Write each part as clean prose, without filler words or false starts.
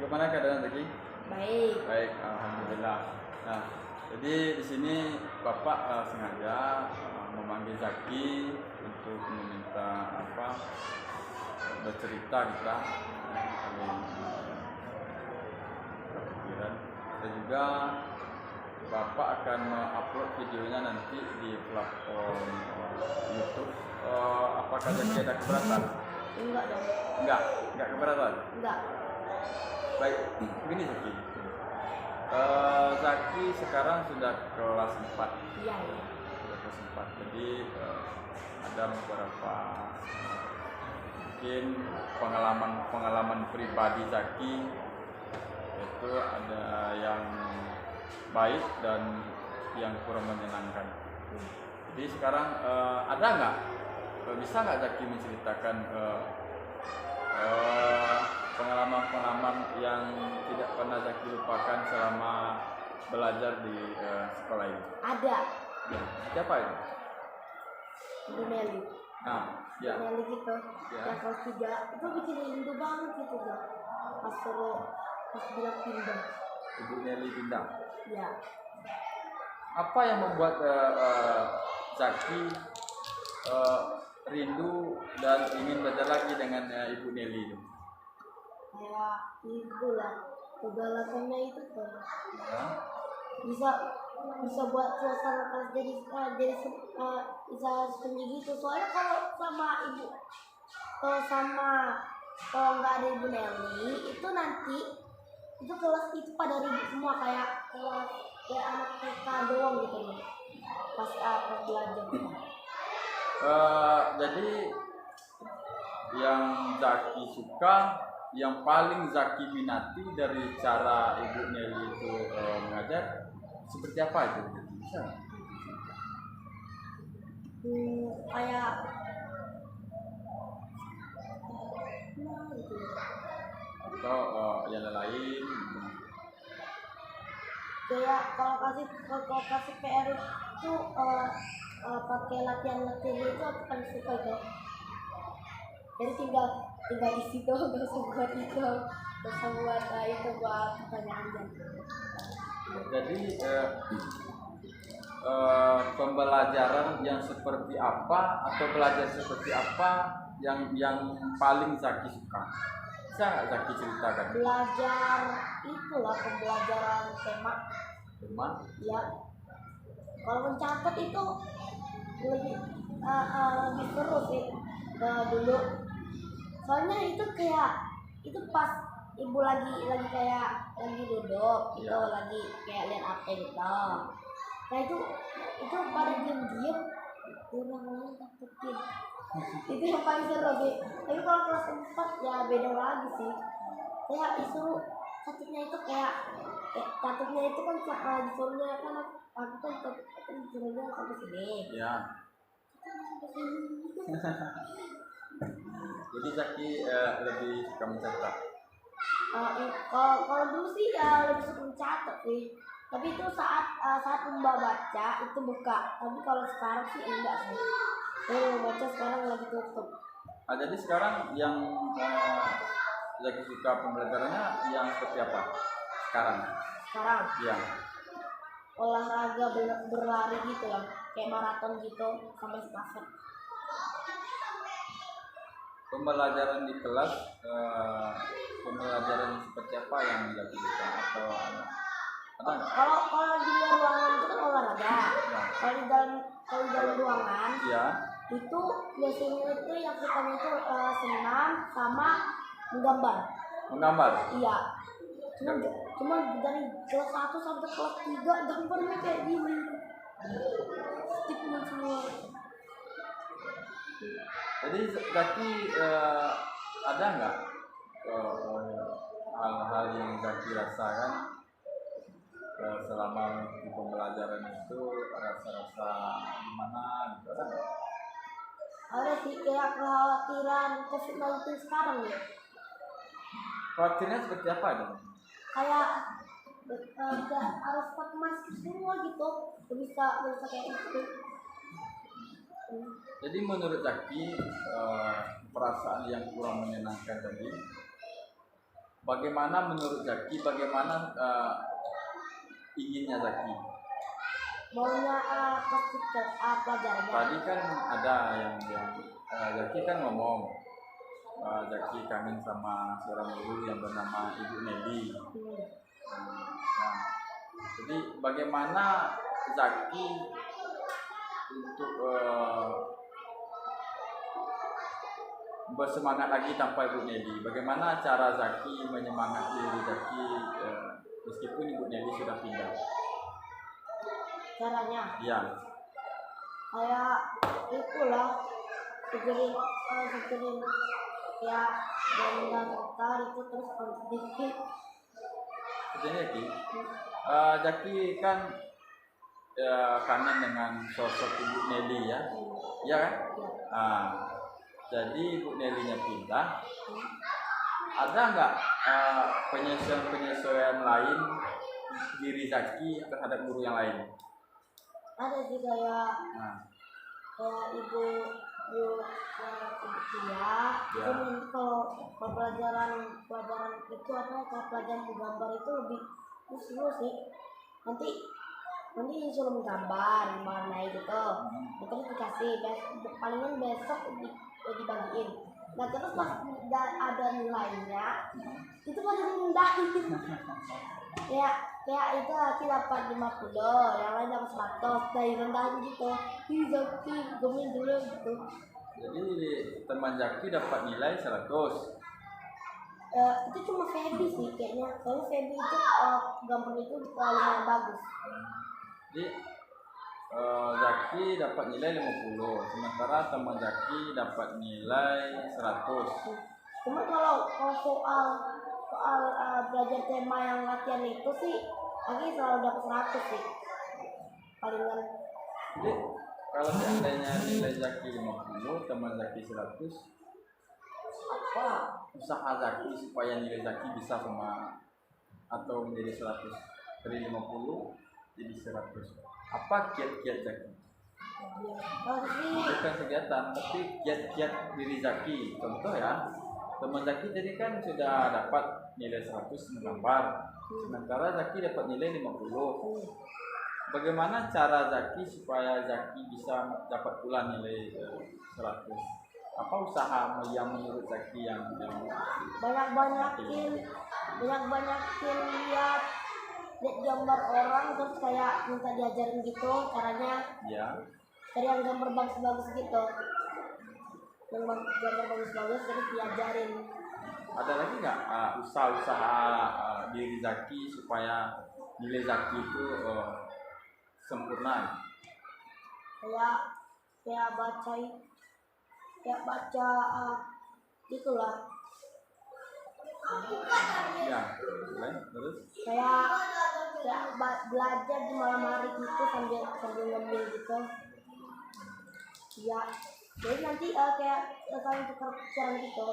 Bagaimana keadaan Zaki? Baik. Baik, alhamdulillah. Nah, jadi di sini Bapak sengaja memanggil Zaki untuk meminta bercerita kita saling berpikiran, dan juga Bapak akan upload videonya nanti di platform YouTube. Apakah Zaki ada keberatan? Enggak dong. Enggak keberatan. Enggak. Baik, begini Zaki. Zaki sekarang sudah kelas 4. Iya, ya. Sudah kelas 4. Jadi ada beberapa mungkin pengalaman pribadi Zaki, itu ada yang baik dan yang kurang menyenangkan. Jadi sekarang ada nggak, bisa nggak Zaki menceritakan pengalaman-pengalaman yang tidak pernah Zaki lupakan selama belajar di sekolah ini? Ada. Ya, siapa itu? Bu Nelly. Nah, Bu ya. Nelly gitu. Ya. Yang kelas 3 itu bikin rindu banget gitu ya. Pas bilang pindah. Ibu Nelly pindah. Ya. Apa yang membuat Zaki rindu dan ingin belajar lagi dengan Ibu Nelly itu? Kayak itulah kegalakannya itu tuh. Ya. Bisa buat suasana kelas bisa sunyi gitu. Soalnya kalau nggak ada Ibu Nelly itu nanti itu kelas itu pada ribut semua kayak anak TK doang gitu loh pas belajar. Jadi yang Zaki suka, yang paling Zaki minati dari cara Ibu Nelly itu mengajar, seperti apa itu? Bisa nggak? Kayak gitu. Atau yang lain? Kayak kalau kasih PR itu pakai latihan itu aku paling suka itu. Jadi tinggal isi tuh, gak usah buat itu, gak usah buat itu buat pertanyaan. Jadi pembelajaran yang seperti apa atau belajar seperti apa yang paling Zaki suka? Bisa nggak Zaki ceritakan? Belajar itulah pembelajaran tema. Ya. Kalau mencatat itu lebih seru sih dulu. Soalnya itu itu pas ibu lagi kayak lagi duduk gitu, lagi kayak lihat apa gitu. Nah itu pada diam-diam orang-orang takutin. Itu yang paling seru sih. Tapi kalau kelas 4 ya beda lagi sih. Kayak disuruh catatnya itu catatnya itu kan disuruhnya kan aku kan disuruhnya sampai sini. Ya. Jadi Zaki lebih suka mencatat. Kalau dulu sih ya lebih suka mencatat sih. Tapi itu saat membaca itu buka. Tapi kalau sekarang sih enggak sih. Baca sekarang lagi tutup. Jadi sekarang yang Zaki suka pembelajarannya yang seperti apa? Sekarang? Ya. Olahraga berlari gitu lah, kayak maraton gitu sampai estafet. Pembelajaran di kelas, pembelajaran seperti apa yang Zaki suka atau ada nggak? Kalau di luar ruangan itu kan olahraga. Ya. Kalau di dalam ruangan, Ya. itu biasanya itu yang sukanya itu senam sama menggambar. Menggambar? Iya. Cuma dari kelas 1 sampai kelas 3 gambarnya kayak gini. Stickman semua. Jadi Zaki ada nggak hal-hal yang Zaki rasakan selama di pembelajaran itu, rasa-rasa gimana gitu, ada nggak? Ada sih kayak kekhawatiran COVID-19 sekarang ya. Khawatirnya seperti apa itu? Kayak harus pakai masker semua gitu, bisa kayak itu. Jadi menurut Zaki perasaan yang kurang menyenangkan tadi bagaimana menurut Zaki, bagaimana inginnya Zaki? Maunya pasti ke pelajarannya. Tadi kan ada yang Zaki kan ngomong Zaki kangen sama seorang guru yang bernama Ibu Nelly. Nah, jadi bagaimana Zaki untuk bersemangat lagi tanpa Ibu Nelly? Bagaimana cara Zaki menyemangati diri Zaki meskipun Ibu Nelly sudah pindah? Caranya Iya. kayak itulah pikirin ya dan ntar itu terus sedikit. Jadi Zaki kan kangen dengan sosok Ibu Nelly ya, iya kan? Nah, jadi Ibu Nelly-nya pindah, ada nggak penyesuaian lain diri Zaki terhadap guru yang lain? Ada sih kayak Nah, ibu dia Ya. itu kalau pelajaran itu apa kalau pelajaran menggambar itu lebih seru sih. Nanti disuruh menggambar mana gitu, terus dikasih palingan besok dibagiin. Nah terus pas ada nilainya itu pada rendahin. kayak itu aku dapat 50, yang lain dapat 100, dari rendahin gitu. Ih Zaki gemin dulu gitu. jadi teman Zaki dapat nilai 100. Itu cuma Feby sih kayaknya, soalnya Feby itu gambar itu lumayan bagus. Jadi Zaki dapat nilai 50, sementara teman Zaki dapat nilai 100. Cuma kalau soal belajar tema yang latihan itu sih Aki selalu dapat 100 sih palingan. Jadi kalau seandainya nilai Zaki 50, teman Zaki 100, apa usaha Zaki supaya nilai Zaki bisa sama atau menjadi 100? Dari 50 jadi 100. Apa kiat-kiat Zaki? Tapi Bukan kegiatan, tapi kiat-kiat diri Zaki. Contoh ya, teman Zaki tadi kan sudah dapat nilai 100 menggambar, sementara Zaki dapat nilai 50. Bagaimana cara Zaki supaya Zaki bisa dapat pula nilai 100? Apa usaha yang menurut Zaki yang banyak-banyakin lihat gambar orang terus kayak minta diajarin gitu caranya. ya? Cari yang gambar bagus-bagus gitu, yang gambar bagus-bagus terus diajarin. Ada lagi nggak usaha-usaha diri Zaki supaya nilai Zaki itu sempurna? Kayak baca itulah. Ya, boleh. Terus? Kayak belajar di malam hari gitu sambil ngambil gitu. Ya, jadi nanti kayak saling tukar pikiran gitu.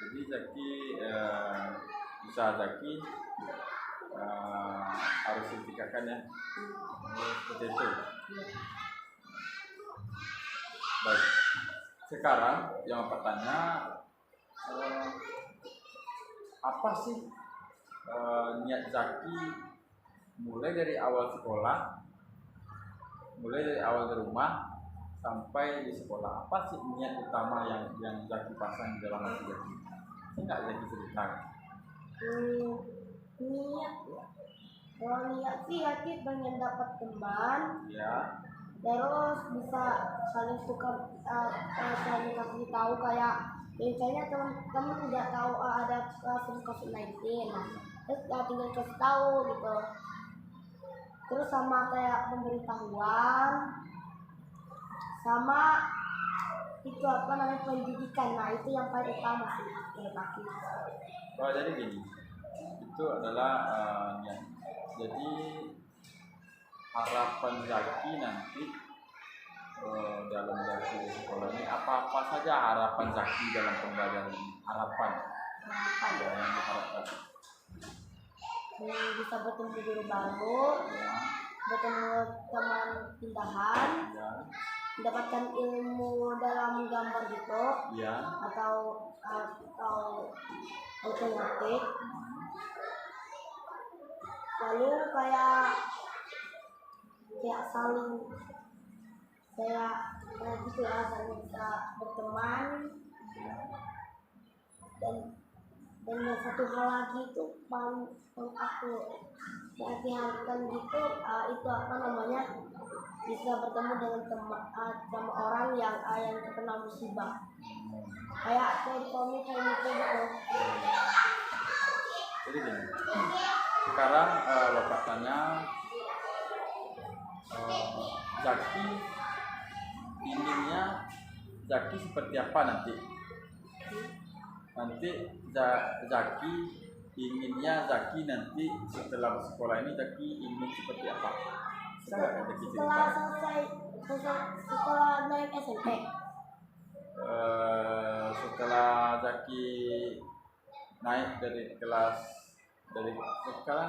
Jadi Zaki usaha Zaki harus ditingkatkan ya. Seperti itu. Baik. Sekarang yang bertanya, apa sih niat Zaki mulai dari awal sekolah, mulai dari awal di rumah sampai di sekolah? Apa sih niat utama yang Zaki pasang di dalam hati Zaki? Enggak Zaki cerita. Niat ya. Kalau niat sih Aki pengen dapat teman, Ya. terus bisa saling suka saling kasih tahu kayak misalnya teman-teman nggak tahu ada kasus COVID-19, nah terus tinggal kasih tahu gitu. Terus sama kayak pemberitahuan, sama itu apa namanya pendidikan, nah itu yang paling utama sih menurut aku. Oh, jadi gini, itu adalah niat. Jadi harapan Zaki nanti dalam Zaki di sekolah ini, apa saja harapan Zaki dalam pembelajaran ini? Harapan ya, yang diharapkan. Bisa bertemu guru baru, Ya, bertemu teman pindahan, ya. mendapatkan ilmu dalam gambar gitu Ya. atau otomatik, lalu kayak saling gitu ya, saling bisa berteman. Dan yang satu hal lagi itu paling aku perhatikan gitu, itu apa namanya, bisa bertemu dengan sama orang yang terkena musibah, kayak komik kayak gitu. Jadi gini, sekarang Bapak tanya, Zaki inginnya Zaki seperti apa nanti? Zaki inginnya Zaki nanti setelah sekolah ini Zaki ingin seperti apa? Setelah naik SMP. Setelah Zaki naik dari sekarang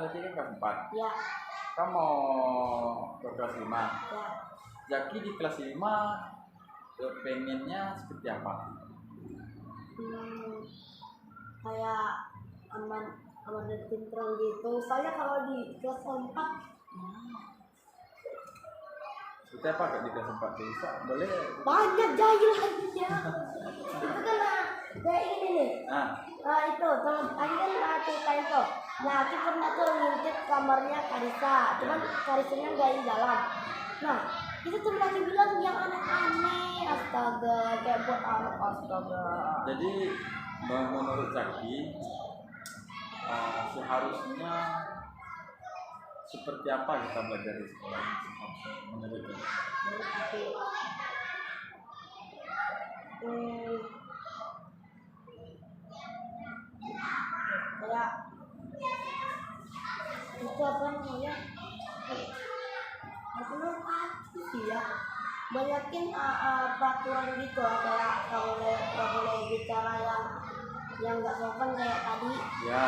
Zaki kan kelas 4. Ya. Kamu mau ke kelas 5. Ya. Zaki di kelas 5 pengennya seperti apa? Kayak aman dan pintar gitu. Soalnya kalau di kelas 4 seperti apa kak di kelas 4 bisa? Boleh? Banyak jahilannya. Itu kan kayak ini nih. Itu tadi kan ceritain tuh. Nah, aku pernah tuh ngintip kamarnya Karisa, cuman Karisanya nggak di dalam. Nah, itu tuh lagi bilang yang aneh-aneh, astaga, kayak buat anak, astaga. Jadi menurut Zaki seharusnya seperti apa kita belajar di sekolah menurut Zaki? Kayak itu apa namanya? Menurut aku sih ya, banyakin peraturan gitu, kayak nggak boleh bicara yang nggak sopan kayak tadi. Ya,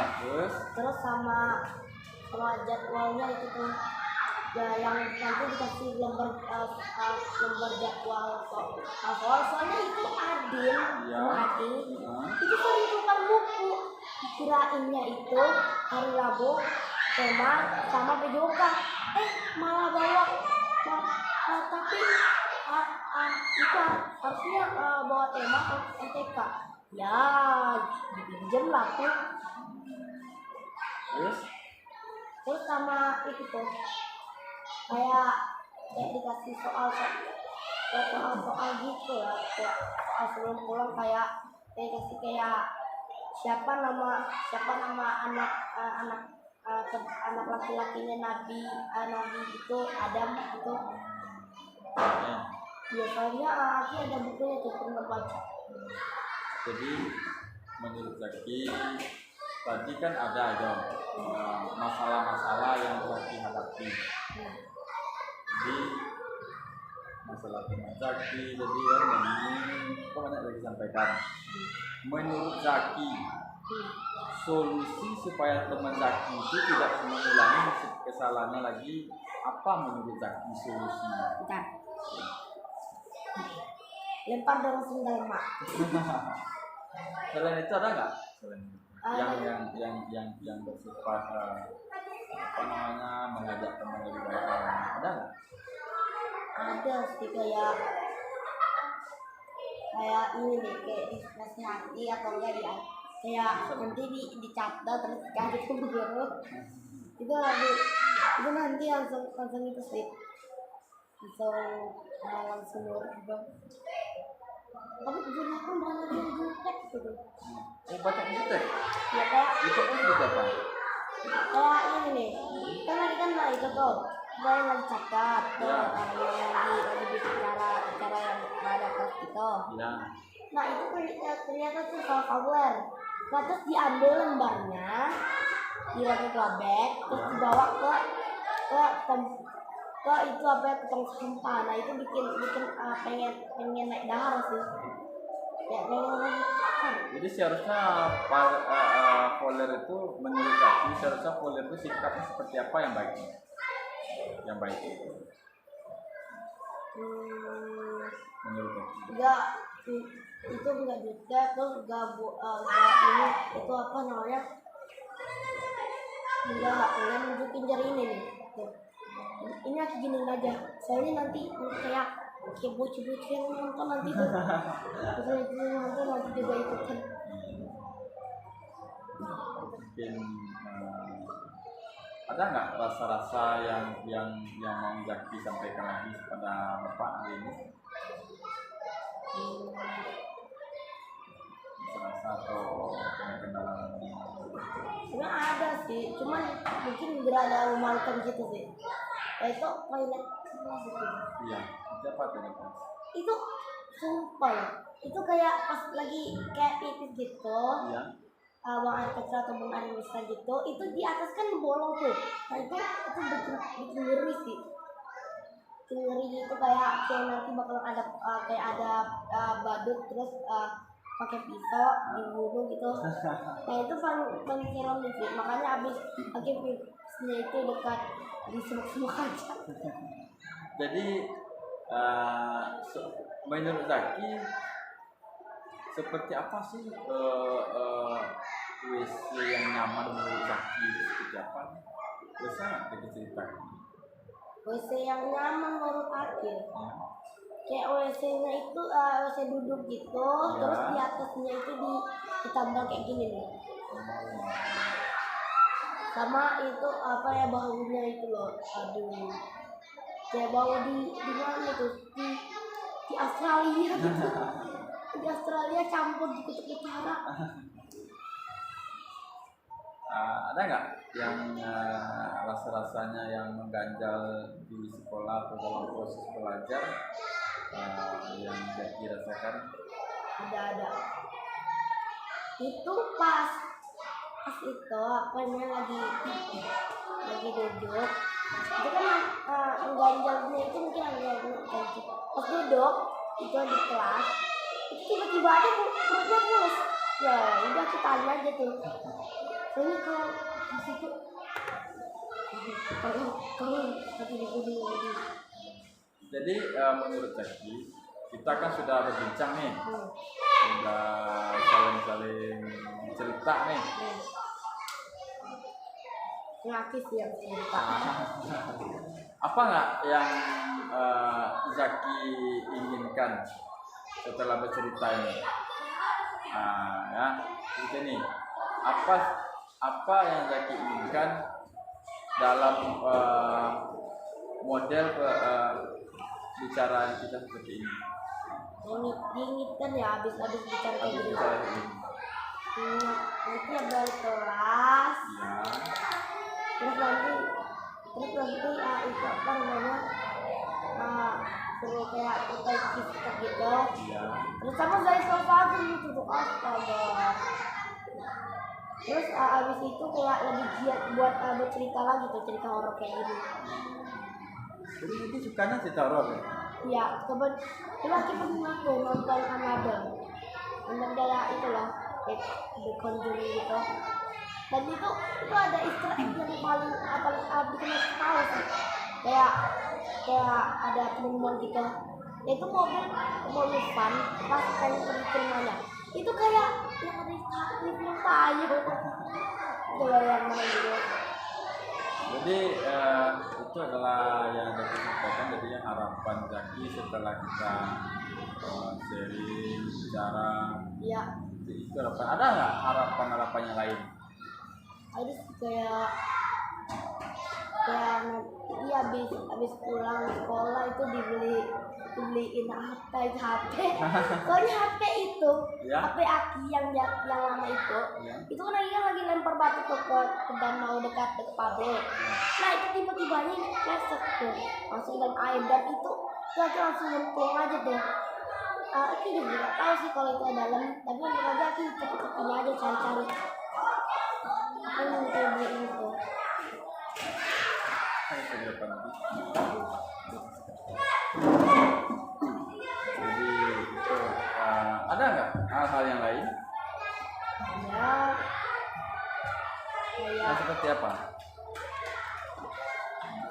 terus sama jadwalnya itu tuh ya, yang nanti dikasih lembar jadwal soalnya itu Adin sama Adi itu sering tukar buku, kirainnya itu hari Rabu tema sama PJOK, malah bawa tapi itu harusnya bawa tema MTK ya, dipinjem lah tuh. Terus sama itu tuh kayak dikasih soal gitu ya, kayak soal sebelum pulang, kayak dikasih kayak siapa nama anak laki-lakinya Nabi itu Adam itu. Biasanya aku ada bukunya tuh, pernah baca. Jadi menurut Zaki tadi kan ada masalah-masalah yang Zaki hadapi. Jadi masalah teman Zaki, jadi kan ini banyak lagi sampaikan. Menurut Zaki solusi supaya teman Zaki itu tidak mengulangi kesalahannya lagi, apa menurut Zaki solusinya? Bentar. Lempar dengan sendal mak. Selain itu ada nggak? Yang bersifat mengajak teman lebih baik, ada nggak? Ada sih, kayak ini nih, kayak dinasihati atau enggak ya, kayak nanti dicatat terus dikasih ke guru. Itu nanti langsung itu sih, langsung gitu. Tapi jujurnya kan banyak yang jutek gitu. Baca jutek? Ya kayak jutek itu apa? Kayak ini nih, kan lagi itu tuh saya lagi catat tuh, lagi bikin cara yang ada kelas gitu. Ya. Nah itu ternyata tuh soal cover. Nah terus diambil lembarnya, dirobek, terus dibawa ke itu apa ya, ke tong sampah. Nah itu bikin pengen naik darah sih. Ya pengen. Jadi seharusnya Voller itu menurut Zaki seharusnya Voller itu sikapnya seperti apa yang baik? Yang baik itu enggak itu enggak jutek, terus enggak ini itu apa namanya, enggak nunjukin jari ini nih. Tuh. Ini aku giniin aja, soalnya nanti kayak bocil-bocil yang nonton nanti tuh, misalnya itu nonton nanti juga ikutan. Mungkin ada nggak rasa-rasa yang mau Zaki sampaikan lagi kepada Bapak hari ini? Rasa atau kenal-kenalan? Sebenarnya ada sih, cuman mungkin nggak ada memalukan gitu sih. Itu toilet kelas gitu. Iya, siapa tuh? Itu sumpah, itu kayak pas lagi kayak pipis gitu. Iya. Buang air kecil atau buang air besar gitu, itu di atas kan bolong tuh. Nah itu bikin ngeri sih. Bikin ngeri gitu, kayak nanti bakal ada kayak ada badut terus pakai pisau dibunuh gitu. Nah itu paling serem sih. Makanya abis pakai pipisnya itu dekat di semak-semak aja. Jadi menurut Zaki seperti apa sih WC yang nyaman menurut Zaki, seperti apa? Bisa nggak kita ceritakan? WC yang nyaman menurut aku Ya. kayak WC-nya itu WC duduk gitu, terus di atasnya itu ditambal kayak gini nih. Sama itu apa ya, baunya itu loh, aduh, kayak bau di mana tuh, di Australia gitu. Di Australia campur di kutub utara. Ada nggak yang rasa-rasanya yang mengganjal di sekolah atau dalam proses belajar yang Zaki rasakan? Ada. Itu pas itu apanya lagi duduk. Itu kan mengganjalnya itu mungkin agak pas duduk itu di kelas. Itu tiba-tiba aja perutnya mulus. Ya udah kita tanya aja tuh. Soalnya kalau di situ kalau lagi dibunuh lagi. Jadi menurut Zaki kita kan sudah berbincang nih, sudah saling cerita nih. Ngatis ya cerita. Apa nggak yang Zaki inginkan setelah bercerita ini? Ya, ini apa yang Zaki inginkan dalam model bicara kita seperti ini? Diinginkan ya habis bicara kayak Habis gitu. bicara ini. Nanti ya balik kelas. Ya. Terus nanti itu apa namanya, suruh kayak kita kisah gitu. Ya. Terus sama saya sofa gitu tuh, astaga. Terus abis itu kayak lebih giat buat bercerita lagi tuh, cerita horor kayak gitu. Jadi itu sukanya cerita horor ya? Ya, coba kita tuh nonton Annabelle. Annabelle itulah kayak The Conjuring gitu. Dan itu ada easter egg yang paling bikin aku tahu sih. Kayak ada penemuan gitu. Itu mobil van pas pengen pergi ke rumahnya. Itu kayak yang ada di film Tayo. Coba yang mana gitu. Jadi itu adalah yang Zaki sampaikan. Jadi yang harapan Zaki setelah kita sharing bicara. Iya. Itu harapan. Ada nggak harapan yang lain? Ada sih kayak nanti habis pulang sekolah itu dibeliin apa itu HP. Soalnya HP itu Ya. HP Aki yang lama itu Ya. itu kan lagi lempar batu ke danau dekat pabrik. Nah itu tiba-tiba ini lecet tuh langsung dalam air, dan itu Aki langsung nyemplung aja tuh. Aki juga nggak tahu sih kalau itu dalam, tapi yang aja Aki cepet-cepetnya aja cari-cari. Kan kayak beli itu. Jadi itu ada nggak hal-hal yang lain? Ya kayak Seperti apa?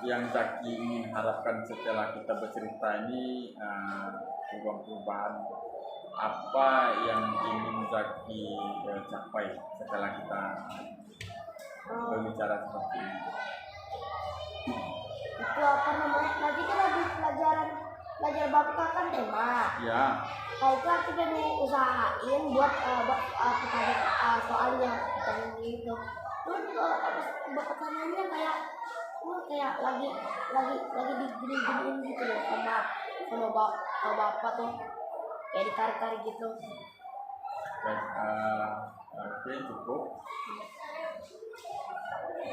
yang Zaki ingin harapkan setelah kita bercerita ini, perubahan-perubahan apa yang ingin Zaki capai setelah kita berbicara seperti ini? Itu apa namanya, nanti kan lagi belajar bab kan tema. Ya, Nah itu aku pengen usahain buat soalnya pertanyaan gitu. Terus pertanyaannya kayak lagi digini-giniin gitu loh sama bapak tuh, kayak ditarik-tarik gitu. baik, oke, cukup.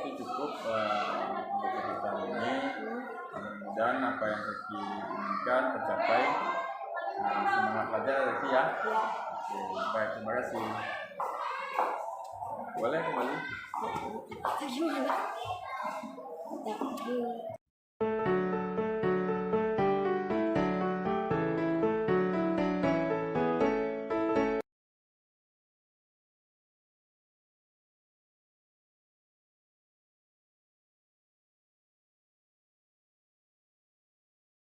Itu cukup untuk cerita ini. Mudah-mudahan apa yang Zaki inginkan tercapai. Semangat belajar Zaki ya. Ya. Oke, baik, terima kasih. Boleh kembali. Gimana? Thank you.